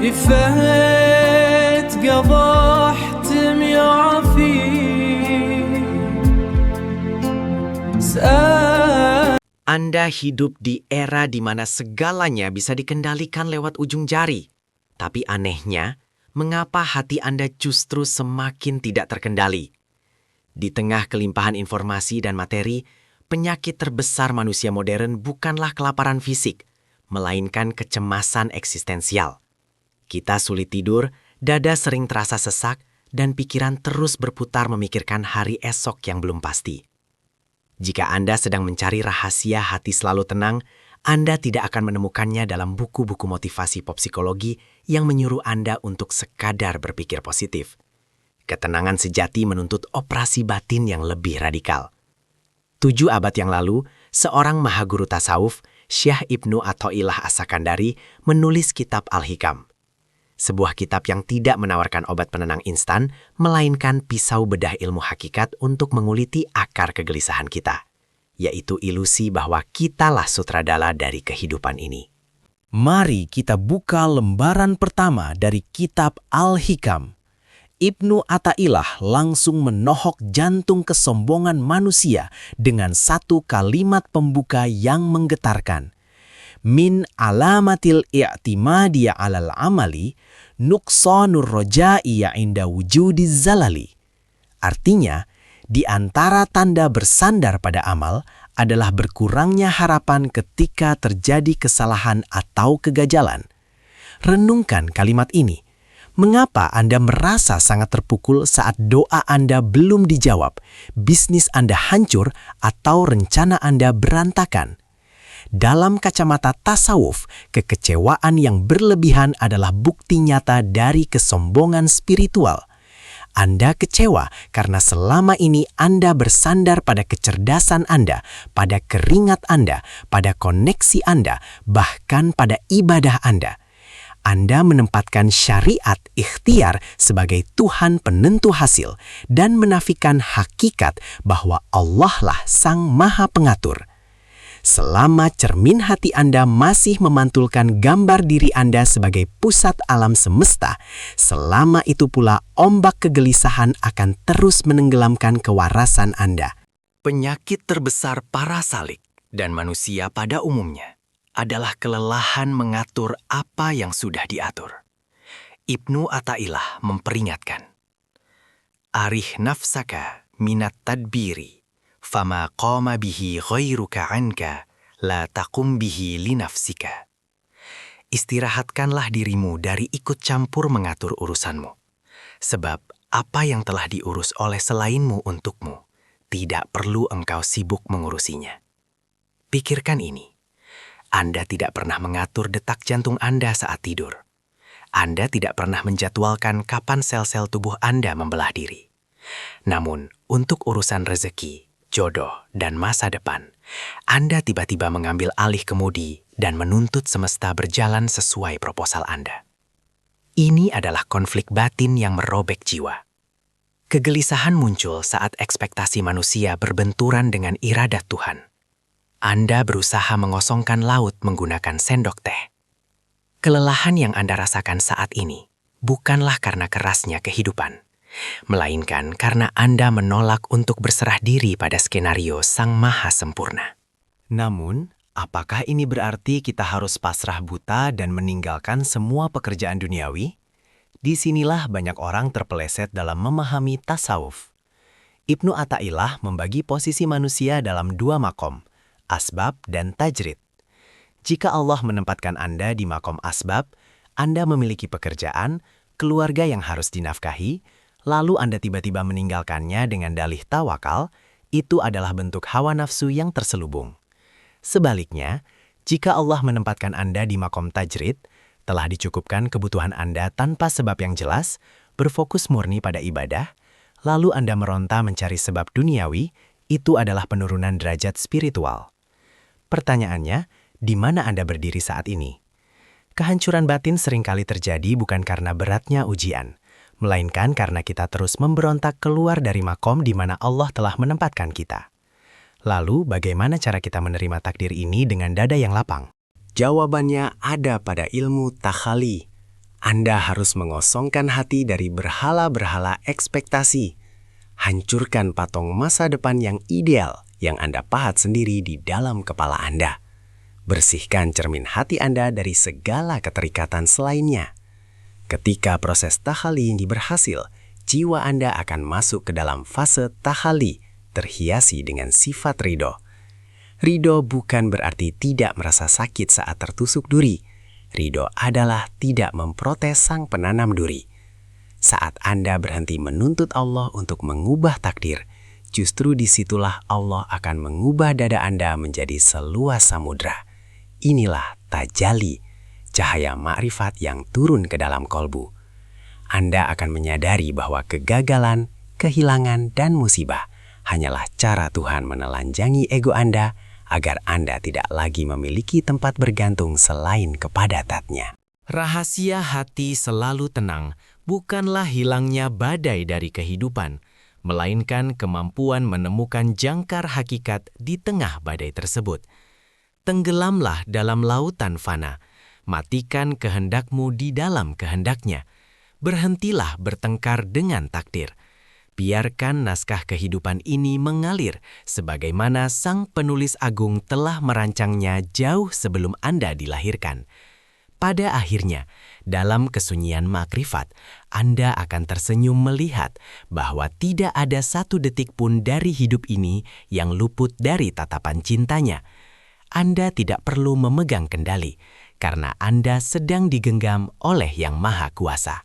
كفيت قضحت معافي Anda hidup di era di mana segalanya bisa dikendalikan lewat ujung jari. Tapi anehnya, mengapa hati Anda justru semakin tidak terkendali? Di tengah kelimpahan informasi dan materi, penyakit terbesar manusia modern bukanlah kelaparan fisik, melainkan kecemasan eksistensial. Kita sulit tidur, dada sering terasa sesak, dan pikiran terus berputar memikirkan hari esok yang belum pasti. Jika Anda sedang mencari rahasia hati selalu tenang, Anda tidak akan menemukannya dalam buku-buku motivasi pop psikologi yang menyuruh Anda untuk sekadar berpikir positif. Ketenangan sejati menuntut operasi batin yang lebih radikal. 7 abad yang lalu, seorang mahaguru tasawuf, Syekh Ibnu Athaillah As-Sakandari, menulis kitab Al-Hikam. Sebuah kitab yang tidak menawarkan obat penenang instan, melainkan pisau bedah ilmu hakikat untuk menguliti akar kegelisahan kita, yaitu ilusi bahwa kitalah sutradara dari kehidupan ini. Mari kita buka lembaran pertama dari kitab Al-Hikam. Ibnu Athaillah langsung menohok jantung kesombongan manusia dengan satu kalimat pembuka yang menggetarkan. Min alamatil i'timadiyya alal amali nuqsanur roja'iyya inda wujudiz zalali. Artinya, di antara tanda bersandar pada amal adalah berkurangnya harapan ketika terjadi kesalahan atau kegagalan. Renungkan kalimat ini. Mengapa Anda merasa sangat terpukul saat doa Anda belum dijawab, bisnis Anda hancur, atau rencana Anda berantakan? Dalam kacamata tasawuf, kekecewaan yang berlebihan adalah bukti nyata dari kesombongan spiritual. Anda kecewa karena selama ini Anda bersandar pada kecerdasan Anda, pada keringat Anda, pada koneksi Anda, bahkan pada ibadah Anda. Anda menempatkan syariat ikhtiar sebagai Tuhan penentu hasil dan menafikan hakikat bahwa Allah lah Sang Maha Pengatur. Selama cermin hati Anda masih memantulkan gambar diri Anda sebagai pusat alam semesta, selama itu pula ombak kegelisahan akan terus menenggelamkan kewarasan Anda. Penyakit terbesar para salik dan manusia pada umumnya adalah kelelahan mengatur apa yang sudah diatur. Ibnu Athaillah memperingatkan, Arih nafsaka minat tadbiri, fama qama bihi ghairuka anka, la taqum bihi linafsika. Istirahatkanlah dirimu dari ikut campur mengatur urusanmu. Sebab apa yang telah diurus oleh selainmu untukmu, tidak perlu engkau sibuk mengurusinya. Pikirkan ini. Anda tidak pernah mengatur detak jantung Anda saat tidur. Anda tidak pernah menjadwalkan kapan sel-sel tubuh Anda membelah diri. Namun, untuk urusan rezeki, jodoh, dan masa depan, Anda tiba-tiba mengambil alih kemudi dan menuntut semesta berjalan sesuai proposal Anda. Ini adalah konflik batin yang merobek jiwa. Kegelisahan muncul saat ekspektasi manusia berbenturan dengan iradat Tuhan. Anda berusaha mengosongkan laut menggunakan sendok teh. Kelelahan yang Anda rasakan saat ini bukanlah karena kerasnya kehidupan, melainkan karena Anda menolak untuk berserah diri pada skenario Sang Maha Sempurna. Namun, apakah ini berarti kita harus pasrah buta dan meninggalkan semua pekerjaan duniawi? Disinilah banyak orang terpeleset dalam memahami tasawuf. Ibnu Athaillah membagi posisi manusia dalam 2 makom, asbab dan tajrid. Jika Allah menempatkan Anda di makom asbab, Anda memiliki pekerjaan, keluarga yang harus dinafkahi, lalu Anda tiba-tiba meninggalkannya dengan dalih tawakal, itu adalah bentuk hawa nafsu yang terselubung. Sebaliknya, jika Allah menempatkan Anda di makom tajrid, telah dicukupkan kebutuhan Anda tanpa sebab yang jelas, berfokus murni pada ibadah, lalu Anda meronta mencari sebab duniawi, itu adalah penurunan derajat spiritual. Pertanyaannya, di mana Anda berdiri saat ini? Kehancuran batin seringkali terjadi bukan karena beratnya ujian, melainkan karena kita terus memberontak keluar dari makom di mana Allah telah menempatkan kita. Lalu, bagaimana cara kita menerima takdir ini dengan dada yang lapang? Jawabannya ada pada ilmu takhali, Anda harus mengosongkan hati dari berhala-berhala ekspektasi. Hancurkan patung masa depan yang ideal yang Anda pahat sendiri di dalam kepala Anda. Bersihkan cermin hati Anda dari segala keterikatan selainnya. Ketika proses tahalli ini berhasil, jiwa Anda akan masuk ke dalam fase tahalli, terhiasi dengan sifat ridho. Ridho bukan berarti tidak merasa sakit saat tertusuk duri. Ridho adalah tidak memprotes sang penanam duri. Saat Anda berhenti menuntut Allah untuk mengubah takdir, justru disitulah Allah akan mengubah dada Anda menjadi seluas samudra. Inilah tajalli, cahaya makrifat yang turun ke dalam kolbu. Anda akan menyadari bahwa kegagalan, kehilangan, dan musibah hanyalah cara Tuhan menelanjangi ego Anda agar Anda tidak lagi memiliki tempat bergantung selain kepada Zat-Nya. Rahasia hati selalu tenang bukanlah hilangnya badai dari kehidupan, melainkan kemampuan menemukan jangkar hakikat di tengah badai tersebut. Tenggelamlah dalam lautan fana, matikan kehendakmu di dalam kehendaknya. Berhentilah bertengkar dengan takdir. Biarkan naskah kehidupan ini mengalir sebagaimana sang penulis agung telah merancangnya jauh sebelum Anda dilahirkan. Pada akhirnya, dalam kesunyian makrifat, Anda akan tersenyum melihat bahwa tidak ada satu detik pun dari hidup ini yang luput dari tatapan cintanya. Anda tidak perlu memegang kendali, karena Anda sedang digenggam oleh Yang Maha Kuasa.